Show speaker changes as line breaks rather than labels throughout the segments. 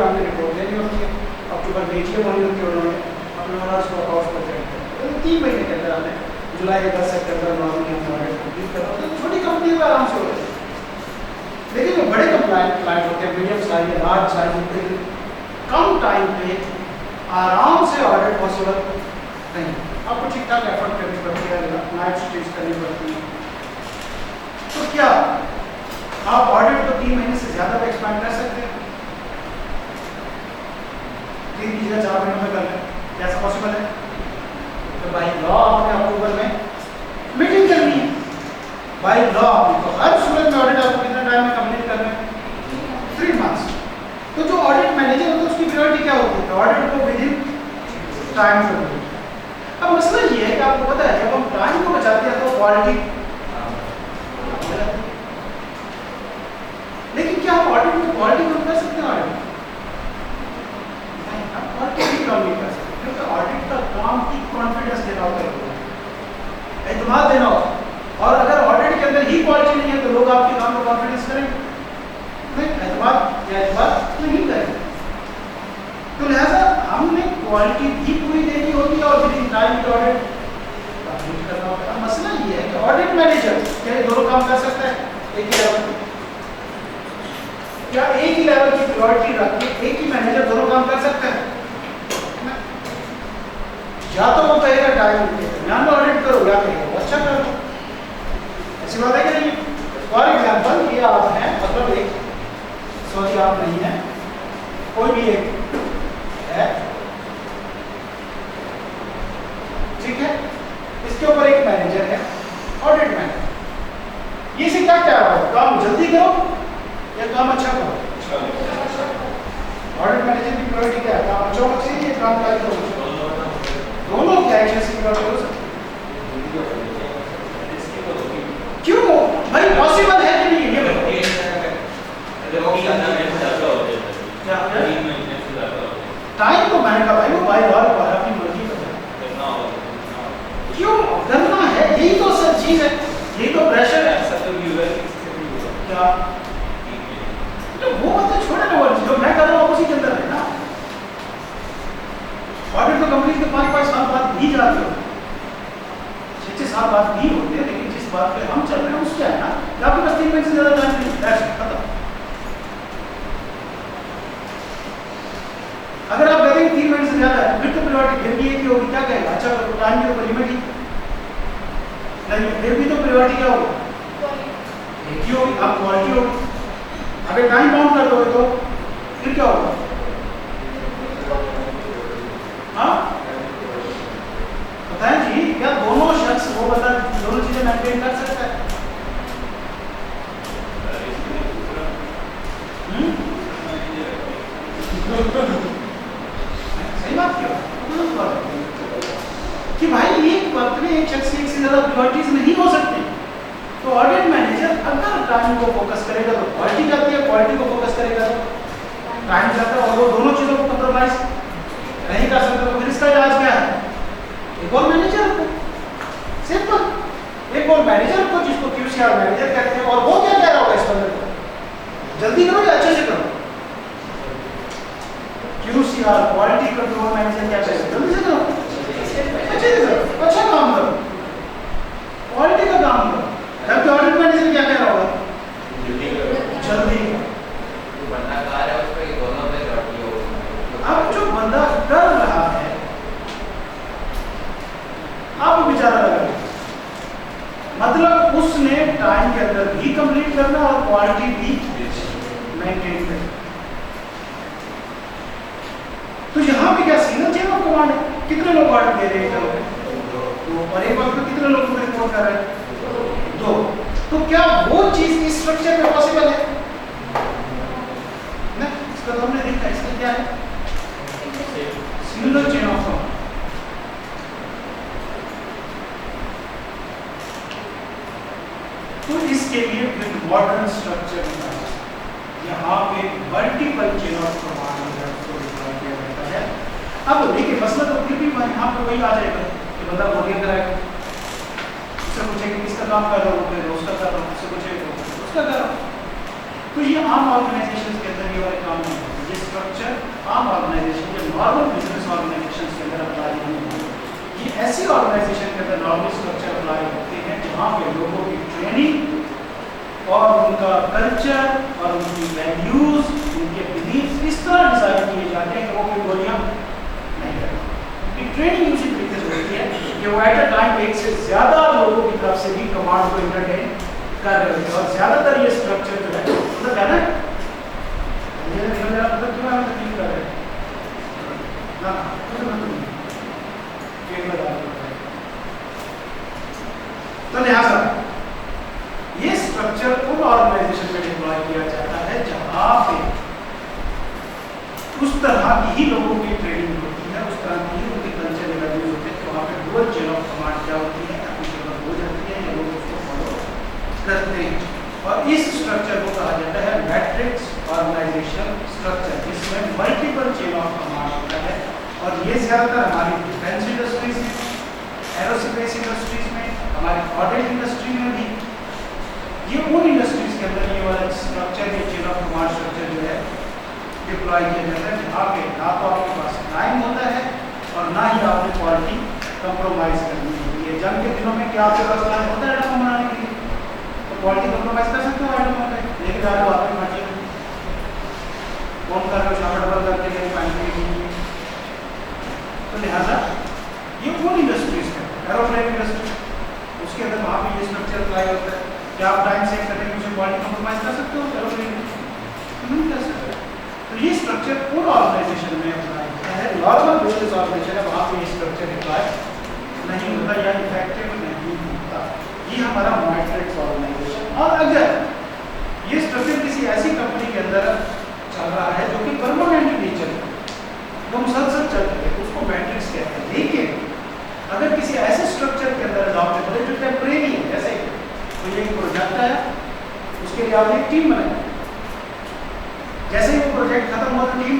हमने रिपोर्ट देनी होती है, अक्टूबर में एटीएम होनी होती है, उन्होंने अपने ओनर्स को हाउस पर तो 3 महीने के अंदर हमें जुलाई अगस्त सितंबर नवंबर में ऑडिट कंप्लीट करना होता है। छोटी कंपनी में आराम से हो जाए, लेकिन जो बड़े क्लाइंट होते हैं, मीडियम साइज या लार्ज साइज होते हैं, कम टाइम पे आराम से ऑडिट पॉसिबल नहीं, आपको ठीक ठाक एफर्ट करनी पड़ती है, नाइट स्टेज करनी पड़ती है। तो क्या आप ऑडिट को 3 महीने से ज़्यादा में एक्सपेंड कर सकते हैं? 3 या 4 महीनों में कर लें, कैसा पॉसिबल है? तो बाई लॉ आपने अक्टूबर में मीटिंग करनी है, बाई लॉ आपको हर सूरत में ऑडिट आपको कितना टाइम में कंप्लीट करना है? 3 मंथ्स। तो जो ऑडिट मैनेजर होता है उसकी प्रायोरिटी क्या होती है? ऑडिट को विद इन टाइम करना। अब मसला ये है कि आपको पता है जब हम टाइम को बचाते हैं तो क्वालिटी, लेकिन क्या आप ऑडिट में क्वालिटी कम कर सकते हैं? ऑडिट नहीं, आप क्वालिटी भी कम नहीं कर सकते, क्योंकि ऑडिट का काम ही कॉन्फिडेंस देना होता है, एतमाद देना होता है। और अगर ऑडिट के अंदर ही क्वालिटी नहीं है तो लोग आपके काम पर कॉन्फिडेंस करेंगे नहीं, एतमाद नहीं करेंगे। तो लिहाजा हमने क्वालिटी भी पूरी देनी होती है और विद इन टाइम की ऑडिट कंप्लीट करना होता है। मसला ये है कि ऑडिट मैनेजर क्या दोनों काम कर सकता है एक ही लेवल? क्या एक ही लेवल की प्रायोरिटी रख के एक ही मैनेजर दोनों काम कर सकता है? या तो वो कहेगा टाइम के दरमियान में ऑडिट करो, या कहेगा अच्छा करो। ऐसी बात है कि नहीं? फॉर एग्जाम्पल ये आप हैं, मतलब एक सॉरी आप नहीं है, कोई भी एक है, ठीक है, इसके ऊपर एक मैनेजर है, ऑडिट मैनेजर। ये से क्या क्या है? काम जल्दी करो या काम अच्छा करो? ऑडिट मैनेजर की प्रायोरिटी क्या है? काम अच्छा होना चाहिए या काम अच्छा होना चाहिए? दोनों क्या है ऐसी प्रायोरिटी हो सकती है? क्यों भाई पॉसिबल है कि नहीं? ये बताइए। टाइम तो मैंने कहा भाई वो बाई लॉ पर अपनी मर्जी करना क्यों करना है? यही तो सब चीज है, यही तो प्रेशर है। क्या तो वो मतलब छोड़े ना, वो जो मैं कर रहा हूँ उसी के अंदर है ना। ऑडिट तो कंपनी के 5-5 साल बाद भी जाते हो, 6-6 साल बाद भी होते हैं, लेकिन जिस बात पे हम चल रहे हैं उसका है ना कि आपके पास 3 महीने से ज्यादा टाइम नहीं, खत्म। अगर आप कहेंगे 3 महीने से ज्यादा है, फिर तो प्रायोरिटी फिर भी एक ही होगी, क्या कहेगा? अच्छा टाइम के ऊपर लिमिट ही नहीं, फिर भी तो प्रायोरिटी क्या होगी? एक ही होगी, आप क्वालिटी होगी। अगर टाइम बाउंड कर दोगे तो फिर क्या होगा? हाँ बताएं जी, क्या दोनों शख्स वो बता दोनों चीजें मेंटेन कर सकता है? सही बात क्या कि भाई एक वक्त में एक शख्स एक से ज्यादा प्रायोरिटीज नहीं हो सकती। तो ऑडिट मैनेजर अगर टाइम को फोकस करेगा तो क्वालिटी जाती है, क्वालिटी को फोकस करेगा तो टाइम जाता है, और वो दोनों चीजों को कंप्रोमाइज नहीं कर सकते। तो फिर इसका इलाज क्या है? एक और मैनेजर को, सिंपल, एक और मैनेजर को जिसको QCR मैनेजर कहते हैं। और वो क्या कह रहा होगा इस बंदे को? जल्दी करो या अच्छे से करो? QCR क्वालिटी कंट्रोल मैनेजर क्या कहेगा? जल्दी से करो, अच्छे से करो, अच्छा काम करो, क्वालिटी का काम करो। जबकि ऑडिट मैनेजर क्या कह रहा होगा? जल्दी
बंदा कह रहा है उसको ये दोनों पे प्रायोरिटी हो।
अब जो बंदा कर रहा है आप बेचारा लगा, मतलब उसने टाइम के अंदर भी कंप्लीट करना और क्वालिटी भी मेंटेन करना। तो यहाँ पे क्या सिंगल चेन ऑफ कमांड है? कितने लोग ऑडिट दे रहे हैं? तो और एक वक्त में कितने लोग को रिपोर्ट कर रहे हैं? 2। तो क्या वो चीज इस स्ट्रक्चर में पॉसिबल है ना? इसका तो हमने देखा, इसका क्या है? Single chain of command. तो इसके लिए फिर मॉडर्न स्ट्रक्चर में यहाँ पे मल्टीपल चेन ऑफ कमांड को डिप्लॉय किया जाता है। अब देखिए मसला तो फिर भी यहाँ पे वही आ जाएगा कि बंदा बोलिए कराएगा, उससे पूछेगा किसका काम कर रहा हूँ, फिर उसका कर रहा हूँ, उससे पूछेगा उसका कर रहा हूँ। तो ये आम ऑर्गेनाइजेशन के अंदर ये वाले काम नहीं होते। जिस स्ट्रक्चर आम ऑर्गेनाइजेशन या नॉर्मल बिजनेस ऑर्गेनाइजेशन के अंदर अप्लाई नहीं होते। ये ऐसी ऑर्गेनाइजेशन के अंदर नॉर्मल स्ट्रक्चर अप्लाई होते हैं जहाँ पे लोगों की ट्रेनिंग और उनका कल्चर और उनकी वैल्यूज, उनके बिलीफ इस तरह डिजाइन किए जाते हैं कि वो कोई गोलियां नहीं करते। ट्रेनिंग उसी तरीके से होती है कि वो एट अ टाइम एक से ज्यादा लोगों की तरफ से भी कमांड को इंटरटेन कर रहे होते हैं। और ज्यादातर ये स्ट्रक्चर जो है मतलब है ना, ये मतलब क्यों हम तकलीफ कर रहे हैं ना, तो लिहाजा ये स्ट्रक्चर उन ऑर्गेनाइजेशन में डिप्लॉय किया जाता है जहां पे उस तरह की ही लोगों की ट्रेनिंग होती है, उस तरह की ही उनके कल्चर वैल्यूज होते हैं, तो वहाँ पे डुअल चेन ऑफ कमांड क्या होती है, एप्लीकेबल हो जाती है या लोग उसको फॉलो करते हैं। और इस स्ट्रक्चर को कहा जाता है मैट्रिक्स ऑर्गेनाइजेशन स्ट्रक्चर, जिसमें मल्टीपल चेन ऑफ कमांड होता है। और ये ज्यादातर हमारी डिफेंस इंडस्ट्रीज में, एरोस्पेस इंडस्ट्रीज में, हमारे ऑडिट इंडस्ट्री में भी, ये उन इंडस्ट्रीज के अंदर ये वाला स्ट्रक्चर, ये चेन ऑफ कमांड स्ट्रक्चर जो है डिप्लॉय किया जाता है, जहाँ पे ना तो आपके पास टाइम होता है और ना ही आपने क्वालिटी कंप्रोमाइज करनी होती है। जंग के दिनों में क्या आपके पास टाइम होता है आइटम बनाने के लिए, तो क्वालिटी कंप्रोमाइज कर सकते हो आइटम में, लेकिन जा रहे हो आपकी पार्टी में कौन कर रहे हो, शाफट बंद करके लिए पानी के लिए। तो लिहाजा ये उन इंडस्ट्रीज में, एरोप्लेन इंडस्ट्री, उसके अंदर वहाँ पे ये स्ट्रक्चर अप्लाई होता है। क्या आप टाइम सेव करने के लिए क्वालिटी कंप्रोमाइज कर सकते हो एरोप्लेन में? नहीं कर सकते। तो ये स्ट्रक्चर उन ऑर्गेनाइजेशन में अप्लाई होता है, नॉर्मल बिजनेस ऑर्गेनाइजेशन है वहाँ पे ये स्ट्रक्चर अप्लाई नहीं होता या इफेक्टिव नहीं होता। ये हमारा मैट्रिक्स ऑर्गेनाइजेशन। और अगर ये स्ट्रक्चर किसी ऐसी कंपनी के अंदर चल रहा है जो कि परमानेंट नेचर है, वो मुसलसल चल रही है, उसको मैट्रिक्स कहते हैं। लेकिन अगर किसी ऐसे स्ट्रक्चर के अंदर अडॉप्टेबल है जो टेम्परेरी है, जैसे तो ये एक प्रोजेक्ट है, उसके लिए आप एक टीम बनाएंगे, जैसे ही वो प्रोजेक्ट खत्म हो तो टीम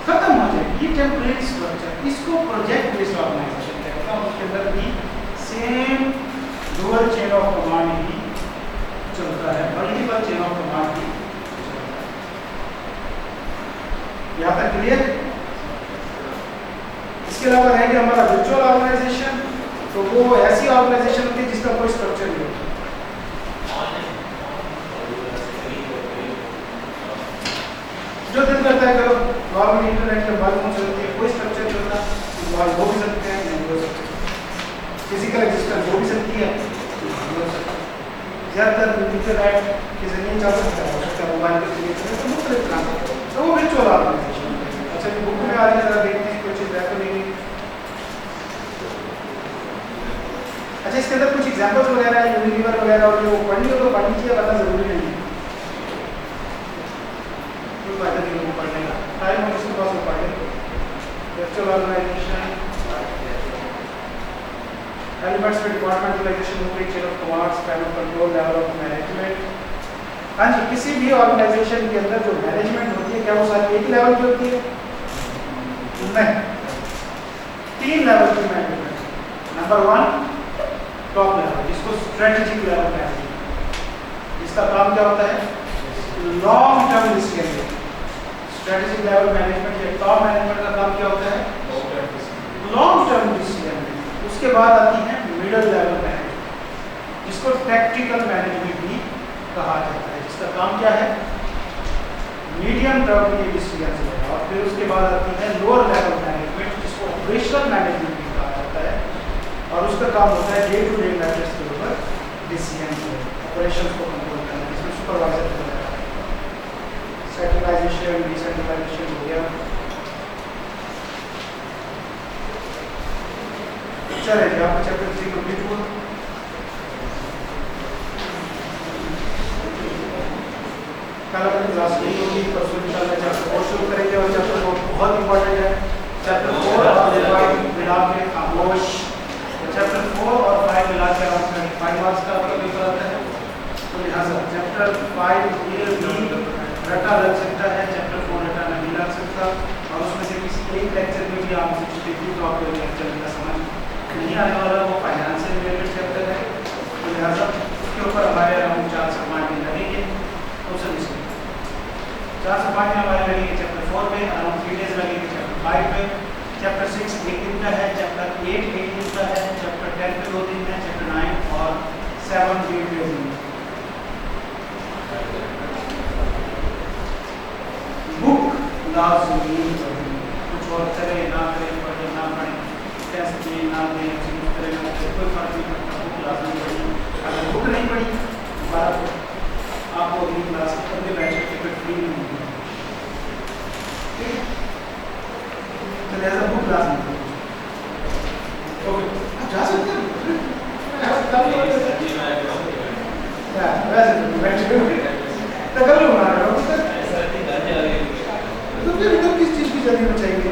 खत्म हो जाएगी। ये टेम्परेरी स्ट्रक्चर, इसको प्रोजेक्ट बेस्ड ऑर्गेनाइजेशन कहते हैं। उसके अंदर भी same dual chain of command ही चलता है, मल्टीपल चेन ऑफ कमांड ही चलता है। यहाँ तक क्लियर? इसके अलावा है कि हमारा वर्चुअल ऑर्गेनाइजेशन, तो वो ऐसी ऑर्गेनाइजेशन होती है जिसका कोई स्ट्रक्चर नहीं होता। जो दिन करता है करो, नॉर्मल इंटरनेट के मोबाइल फोन चलती है, कोई स्ट्रक्चर नहीं होता, मोबाइल हो भी सकते हैं नहीं हो सकते, फिजिकल एग्जिस्टेंस हो भी सकती है नहीं हो सकती, ज़्यादातर इंटरनेट के जरिए चल सकता है, मोबाइल के जरिए चल सकता है, मुख्तलिफ काम है, तो वो वर्चुअल ऑर्गेनाइजेशन। अच्छा ये बुक में आ रही है, जरा देखते हैं कोई चीज़ है तो नहीं। अच्छा इसके अंदर कुछ एग्जाम्पल्स वगैरह है, यूनिलीवर वगैरह होती है, वो पढ़नी हो तो पढ़नी चाहिए, पता जरूरी नहीं है, कोई फायदा नहीं है पढ़ने का, टाइम हो इसके पास वो पढ़ लें। वर्चुअल ऑर्गेनाइजेशन, एलिमेंट्स में डिपार्टमेंटलाइजेशन हो गई, chain of commands, span of control, level of management. हाँ जी, किसी भी ऑर्गेनाइजेशन के अंदर जो मैनेजमेंट होती है क्या वो सारी एक लेवल की होती है? नहीं, 3 लेवल की मैनेजमेंट। नंबर 1 टॉप लेवल, जिसको स्ट्रेटेजिक लेवल मैनेजमेंट, जिसका काम क्या होता है? Long term decision. Strategic level management या टॉप मैनेजमेंट का काम क्या होता है? Long term decision. उसके बाद आती है मिडिल लेवल मैनेजमेंट, जिसको टैक्टिकल मैनेजमेंट भी कहा जाता है, जिसका काम क्या है? मीडियम टर्म के डिसीजन लेना। और फिर उसके बाद आती है लोअर लेवल मैनेजमेंट, जिसको ऑपरेशनल मैनेजमेंट भी कहा जाता है, और उसका काम होता है डे टू डे मैटर्स के ऊपर डिसीजन लेना, ऑपरेशंस को कंट्रोल करना, जिसमें सुपरवाइजर होता है। सेंट्रलाइजेशन, डिसेंट्रलाइजेशन हो गया। चलिए यहाँ पर चैप्टर 3 कंप्लीट हुआ। कल अपनी क्लास नहीं होगी, परसों इंशाल्लाह चैप्टर 4 शुरू करेंगे, और चैप्टर 4 बहुत इंपॉर्टेंट है। चैप्टर 4 और 5 मिला के खामोश, चैप्टर 4 और 5 मिला के आपका 5 मार्क्स का आपका पेपर आता है, तो लिहाजा चैप्टर 5 ये भी रटा लग सकता है, चैप्टर 4 रटा नहीं लग सकता, और उसमें से किसी एक लेक्चर में भी आप स्ट्रिक्टली टॉपिक लेक्चर का समझ नहीं आने वाला, वो फाइनेंस से रिलेटेड चैप्टर है, तो लिहाजा उसके ऊपर हमारे अराउंड 4 से 5 दिन लगेंगे। तो सर इसमें 4 से 5 5 में, चैप्टर 6 एक दिन का है, चैप्टर 8 एक दिन का है, चैप्टर 10 पे 2 दिन है, चैप्टर 9 और 7 भी 2 दिन है। बुक लाजमी पढ़नी, कुछ और चले ना करे, पढ़े ना पढ़े, टेस्ट में ना दें, चीज करे ना करे, कोई फर्क नहीं पड़ता, बुक लाजमी पढ़नी। अगर बुक नहीं पढ़ी दोबारा आपको अगली क्लास अगले बैच की टिकट फ्री नहीं होगी, ठीक है? तो लिहाजा बुक लाजमी पढ़नी। ओके, आप जा सकते हैं, वैसे तो बैठ तो कर लो ना, तो फिर इधर किस चीज़ की जल्दी में चाहिए?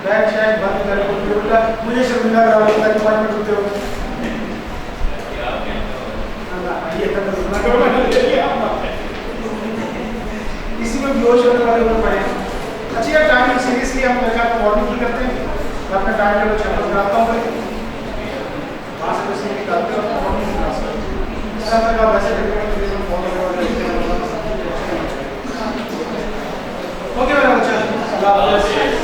बैग शैग बंद कर उल्टा मुझे शर्मिंदा करा होता है कि 5 मिनट रुकते हो। ये तक रुकना करो ना, इसी में बेहोश होने वाले लोग पड़े हैं। अच्छा यार, टाइमिंग सीरियसली हम मेरे ख्याल मॉर्निंग की करते हैं, मैं अपना टाइम टेबल चैप्टर कराता हूँ, वहाँ से बस ये निकालते हो मॉर्निंग की क्लास में सब तक आप वैसे फॉलो करो। ओके मेरा बच्चा, अल्लाह हाफ़िज़।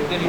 कितनी